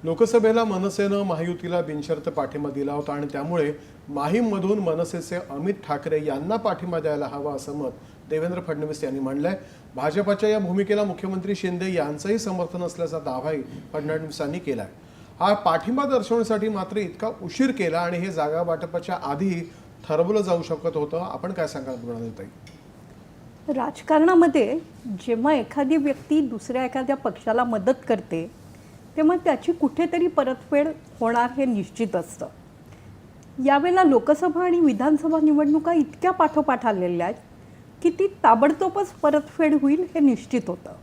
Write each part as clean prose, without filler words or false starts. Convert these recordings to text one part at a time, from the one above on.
लोकसभेला मनसेनं महायुतीला बिनशर्त पाठिंबा दिला होता आणि त्यामुळे माहीममधून मनसेचे अमित ठाकरे यांना पाठिंबा द्यायला हवा असं मत देवेंद्र फडणवीस यांनी मांडलंय। भाजपच्या या भूमिकेला मुख्यमंत्री शिंदे यांचंही समर्थन असल्याचा दावाही फडणवीसांनी केलाय। हा पाठिंबा दर्शवण्यासाठी मात्र इतका उशीर केला आणि हे जागा वाटपाच्या आधी ठरवलं जाऊ शकत होतं। आपण काय सांगाल मृणालिताई? राजकारणामध्ये जेव्हा एखादी व्यक्ती दुसऱ्या एखाद्या पक्षाला मदत करते तेव्हा त्याची कुठेतरी परतफेड होणार हे निश्चित असतं। यावेळेला लोकसभा आणि विधानसभा निवडणुका इतक्या पाठोपाठ आलेल्या आहेत की ती ताबडतोबच परतफेड होईल हे निश्चित होतं।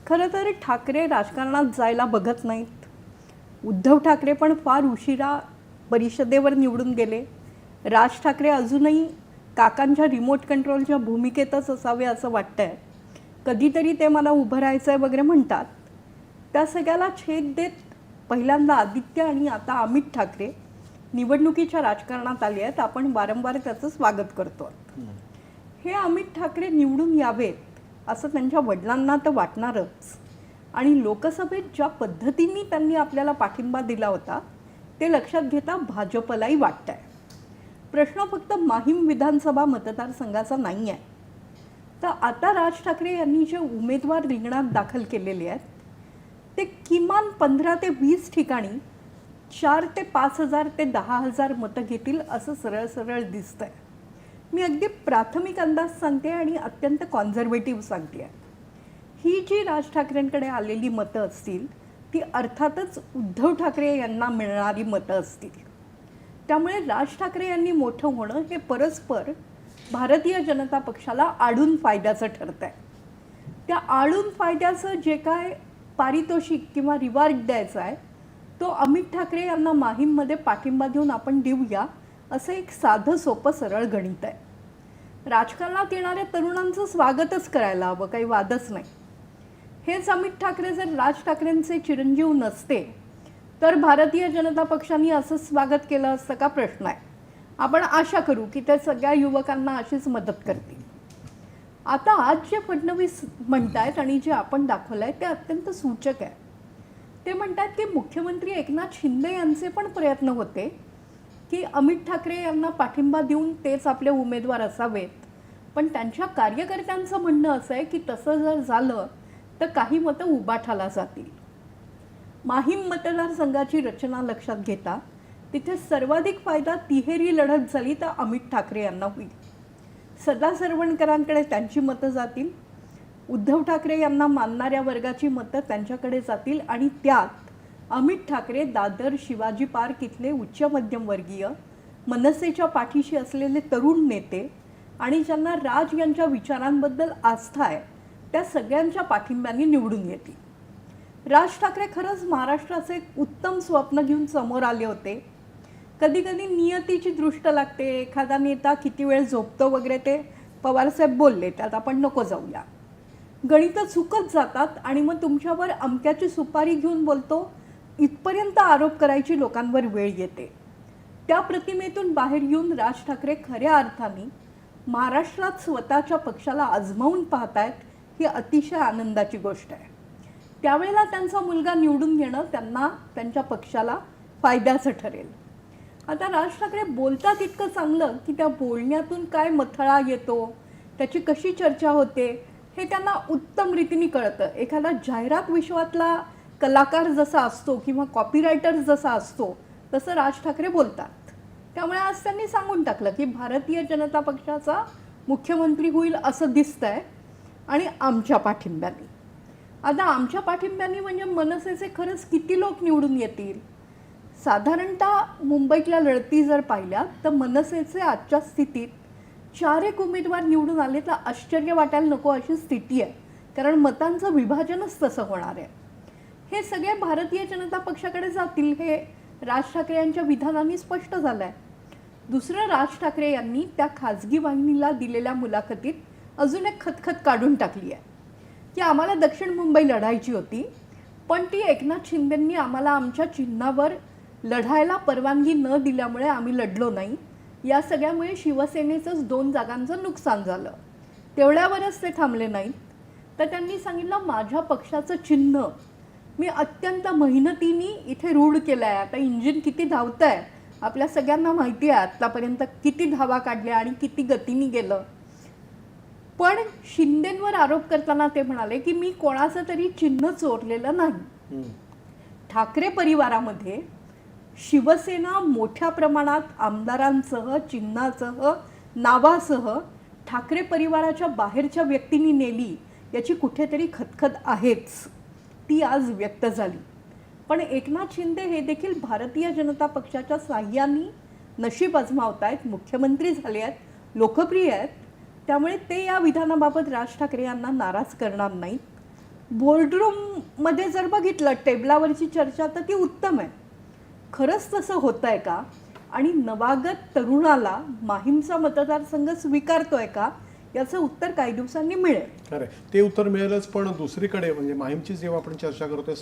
खरं तर ठाकरे राजकारणात जायला बघत नाहीत। उद्धव ठाकरे पण फार उशिरा परिषदेवर निवडून गेले। राज ठाकरे अजूनही काकांच्या रिमोट कंट्रोलच्या भूमिकेतच असावे असं वाटतंय। कधीतरी ते मला उभं राहायचं आहे वगैरे म्हणतात। त्या सगळ्याला छेद देत पहिल्यांदा आदित्य आणि आता अमित ठाकरे निवडणुकीच्या राजकारणात आले आहेत। आपण वारंवार त्याचं स्वागत करतो। हे अमित ठाकरे निवडून यावेत असं त्यांच्या वडिलांना तर वाटणारच आणि लोकसभेत ज्या पद्धतीने त्यांनी आपल्याला पाठिंबा दिला होता ते लक्षात घेता भाजपलाही वाटतंय। प्रश्न फक्त माहीम विधानसभा मतदारसंघाचा नाही आहे। तर आता राज ठाकरे यांनी जे उमेदवार रिंगणात दाखल केलेले आहेत ते किमान 15 ते 20 ठिकाणी 4 ते 5,000 ते 10,000 मतं घेतील असं सरळ सरळ दिसतंय। मी अगदी प्राथमिक अंदाज सांगते आणि अत्यंत कॉन्झर्वेटिव्ह सांगते। ही जी राज ठाकरेंकडे आलेली मतं असतील ती अर्थातच उद्धव ठाकरे यांना मिळणारी मतं असतील। त्यामुळे राज ठाकरे यांनी मोठं होणं हे परस्पर भारतीय जनता पक्षाला आडून फायद्याचं ठरतंय। त्या आडून फायद्याचं जे काय पारितोषिक किंवा रिवॉर्ड द्यायचा आहे तो अमित ठाकरे यांना माहीममध्ये पाठिंबा देऊन आपण देऊया असं एक साधं सोपं सरळ गणित आहे। राजकारणात येणाऱ्या तरुणांचं स्वागतच करायला हवं, काही वादच नाही। हेच अमित ठाकरे जर राज ठाकरेंचे चिरंजीव नसते तर भारतीय जनता पक्षाने असं स्वागत केलं असतं का प्रश्न आहे। आपण आशा करू की ते सगळ्या युवकांना अशीच मदत करतील। आता आज जे फडणवीस म्हणतायत आणि जे आपण दाखवलं आहे ते अत्यंत सूचक आहे। ते म्हणतात की मुख्यमंत्री एकनाथ शिंदे यांचे पण प्रयत्न होते की अमित ठाकरे यांना पाठिंबा देऊन तेच आपले उमेदवार असावेत, पण त्यांच्या कार्यकर्त्यांचं म्हणणं असं आहे की तसं जर झालं तर काही मतं उबाठाला जातील। माहीम मतदारसंघाची रचना लक्षात घेता तिथे सर्वाधिक फायदा तिहेरी लढत झाली तर अमित ठाकरे यांना होईल। सदा सरवणकरांकडे त्यांची मतं जातील, उद्धव ठाकरे यांना मानणाऱ्या वर्गाची मतं त्यांच्याकडे जातील आणि त्यात अमित ठाकरे दादर शिवाजी पार्क इथले उच्च मध्यमवर्गीय मनसेच्या पाठीशी असलेले तरुण नेते आणि ज्यांना राज यांच्या विचारांबद्दल आस्था आहे त्या सगळ्यांच्या पाठिंब्याने निवडून येतील। राज ठाकरे खरंच महाराष्ट्राचे उत्तम स्वप्न घेऊन समोर आले होते। कधी कधी नियतीची दृष्ट लागते, एखादा नेता किती वेळ झोपतो वगैरे ते पवारसाहेब बोलले, त्यात आपण नको जाऊया। गणितं चुकत जातात आणि मग तुमच्यावर अमक्याची सुपारी घेऊन बोलतो इथपर्यंत आरोप करायची लोकांवर वेळ येते। त्या प्रतिमेतून बाहेर येऊन राज ठाकरे खऱ्या अर्थाने महाराष्ट्रात स्वतःच्या पक्षाला आजमावून पाहतायत ही अतिशय आनंदाची गोष्ट आहे। त्यावेळेला त्यांचा मुलगा निवडून येणं त्यांना त्यांच्या पक्षाला फायद्याचं ठरेल। आता राज ठाकरे बोलतात इतकं चांगलं की त्या बोलण्यातून काय मथळा येतो, त्याची कशी चर्चा होते हे त्यांना उत्तम रीतीने कळतं। एखादा जाहिरात विश्वातला कलाकार जसा असतो किंवा कॉपीरायटर जसा असतो तसं राज ठाकरे बोलतात। त्यामुळे आज त्यांनी सांगून टाकलं की भारतीय जनता पक्षाचा मुख्यमंत्री होईल असं दिसतंय आणि आमच्या पाठिंब्याने। आता आमच्या पाठिंब्याने म्हणजे मनसेचे खरंच किती लोक निवडून येतील? साधारणतः मुंबईतल्या लढती जर पाहिल्या तर मनसेचे आजच्या स्थितीत 4 एक उमेदवार निवडून आले तर आश्चर्य वाटायला नको अशी स्थिती आहे, कारण मतांचं विभाजनच तसं होणार आहे। हे सगळे भारतीय जनता पक्षाकडे जातील हे राज ठाकरे यांच्या विधानांनी स्पष्ट झालं आहे। दुसरं, राज ठाकरे यांनी त्या खाजगी वाहिनीला दिलेल्या मुलाखतीत अजून एक खतखत काढून टाकली आहे की आम्हाला दक्षिण मुंबई लढायची होती पण ती एकनाथ शिंदेंनी आम्हाला आमच्या चिन्हावर लढायला परवानगी न दिल्यामुळे आम्ही लढलो नाही। या सगळ्यामुळे शिवसेनेचंच 2 जागांचं नुकसान झालं। तेवढ्यावरच ते थांबले नाहीत तर त्यांनी सांगितलं माझ्या पक्षाचं चिन्ह मी अत्यंत मेहनतीने इथे रूढ केलं आहे. आता इंजिन किती धावतं आहे आपल्या सगळ्यांना माहिती आहे, आत्तापर्यंत किती धावा काढल्या आणि किती गतीने गेलं. पण शिंदेंवर आरोप करताना ते म्हणाले की मी कोणाचं तरी चिन्ह चोरलेलं नाही. ठाकरे परिवारामध्ये शिवसेना मोठ्या प्रमाणात आमदारांसह, चिन्हासह, नावासह ठाकरे परिवाराच्या बाहेरच्या व्यक्तींनी नेली याची कुठेतरी खतखत आहेच. ती आज व्यक्त झाली. पण एकनाथ शिंदे हे देखील भारतीय जनता पक्षाच्या साह्याने नशीब आजमावत आहेत, मुख्यमंत्री झाले आहेत, लोकप्रिय आहेत. त्यामुळे ते या विधानाबाबत राज ठाकरे यांना नाराज करणार नाहीत. बोर्डरूममध्ये जर बघितलं टेबलावरची चर्चा तर ती उत्तम आहे. खरंच तसं होत आहे का आणि नवागत तरुणाला माहीमचा मतदारसंघ स्वीकारतोय का याचं उत्तर काही दिवसांनी मिळेल. खरं ते उत्तर मिळेलच. पण दुसरीकडे म्हणजे माहीमची जेव्हा आपण चर्चा करतोय